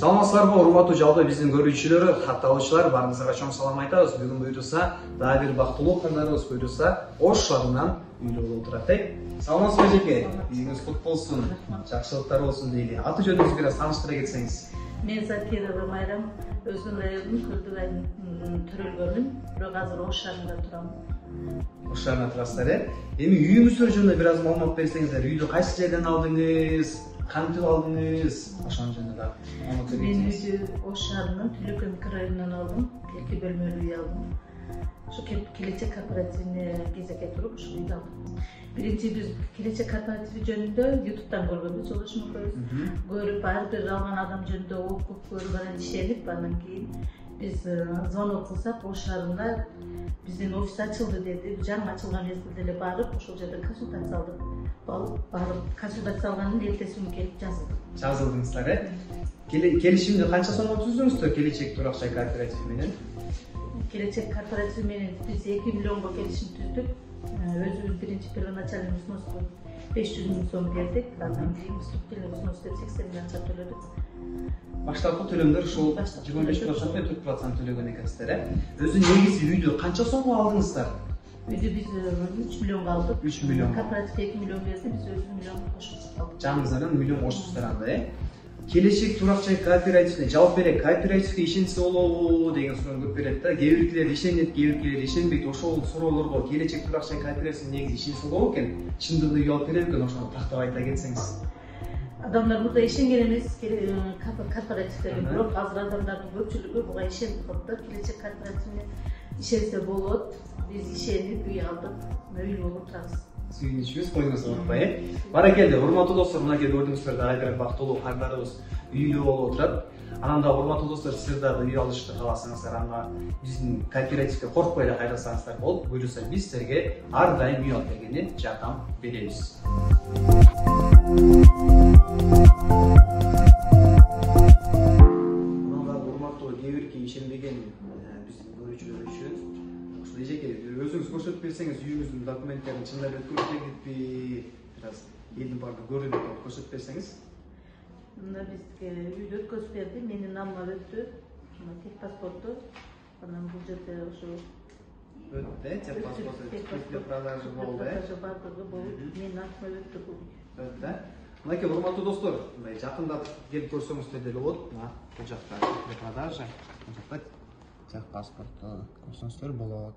Саламатсыздарбы, урматтуу жалпы биздин көрүүчүлөр, хат алуучулар, баарыңызга чоң салам айтабыз. Бүгүн буюрса, дагы бир бактылуу кыздарыбыз буюрса, Ош шаарынан үйлүү болуп турат. Саламатсызбы эжеке? Үйүңүз кут болсун, жакшылыктар болсун дейли. Аты жөнүңүздү бир аз тааныштыра кетсеңиз. Мен Закирова Майрам, өзүм райондун Көлдүк айылынан төрөлгөнмүн, бирок азыр Ош шаарында турам. Ош шаарында турасыздар, Эми үйүңүздөр жөнүндө бир аз маалымат берсеңиздер, үйдү кайсы жерден алдыңыз, кантип алдыңыз? Ошонун жөнүндө дагы маалымат бериңиз. Мен үйдү Ош шаарынын Түлөкөн микрорайонунан алдым, 2 бөлмөлүү үй алдым. Ошо Келечек кооперативине кезекке туруп ушул үйдү алдым. Биринчи биз Келечек кооперативи жөнүндө YouTube'дан көргөнбүз, Жолдошмокойбуз. Көрүп, ар бир алган адам жөнүндө окуп, көрүп, анан ишенип, анан кийин биз звонок кылсак, Ош шаарында биздин офис ачылды деди. Жаңы ачылган мезгилде эле барып, ошол жерден консультация алдык. Барып консультация алгандын эртеси күнү келип жазылдык. Жазылдыңыздар, Келишимди канча сомго түздүңүздөр Келечек турак жай кооперативи менен? Келечек кооперативи менен биз 2 миллионго келишим түздүк. Өзүбүз биринчи первоначальный взноску 500 000 сом бердик. Андан кийин вступительный взнос деп 80 000 акча төлөдүк. Баштапкы төлөмдөр ушул 25% 4% төлөгөн экенсиздер, Өзү негизи үйдү канча сомго алдыңыздар? Үйдү биз 3 миллионго алдык. 3 миллион. Кооператив 2 миллион берди, биз 1 миллион кошуп алдык. Жаңыңыздан миллион кошуптур анда, Келечек турак жай кооперативине жалпы эле кооперативге ишенсе болобу деген суроо көп берет да. Кээ биркилер ишенет, кээ биркилер ишенбейт. Ошол суроолорго Келечек турак жай кооперативине негизи ишенсе болобу экен? Чындыгы үй алып берет экен, ошону тактап айта кетсеңиз. Адамдар мурда ишенген эмес кооперативтерге, бирок азыр адамдардын көпчүлүгү буга ишенип калды. Келечек кооперативине ишенсе болот. Биз ишенип үй алдык, үйлүү болуп турабыз. Сүйүнүчүбүз, коюңузду унутпай. Баракелде, урматтуу достор, мынакей көрдүңүздөр, дагы бир бактылуу кардарыбыз үйлүү болуп отурат. Анан да урматтуу достор, сиздер дагы үй алышты кааласаңыздар, анда биздин кооперативге коркпой эле кайрылсаңыздар болот. Буюрса биз силерге ар дайым үй алып бергенде жардам беребиз. Анан дагы урматтуу кээ бирки ишенбеген биздин көрүүчүлөр үчүн эжеке өзүңүз көрсөтүп берсеңиз, үйүңүздүн документтерин чындап өткөрүп келдикпи? Бир аз элдин баардыгы көрүнүп көрсөтүп берсеңиз. Мында бизге үйдү өткөзүп берди, менин намыма өттү. Тек паспорту. Анан бул жерде ошо өттү, тек паспорту продажа болду. Бардыгы болуп, менин атыма өттү бул. Өттү. Мынакей урматтуу достор, мындай жакындатып келип көрсөңүздөр деле болот. Мына бул жакта продажа, бул жакта тек паспорту көрсөңүздөр болот.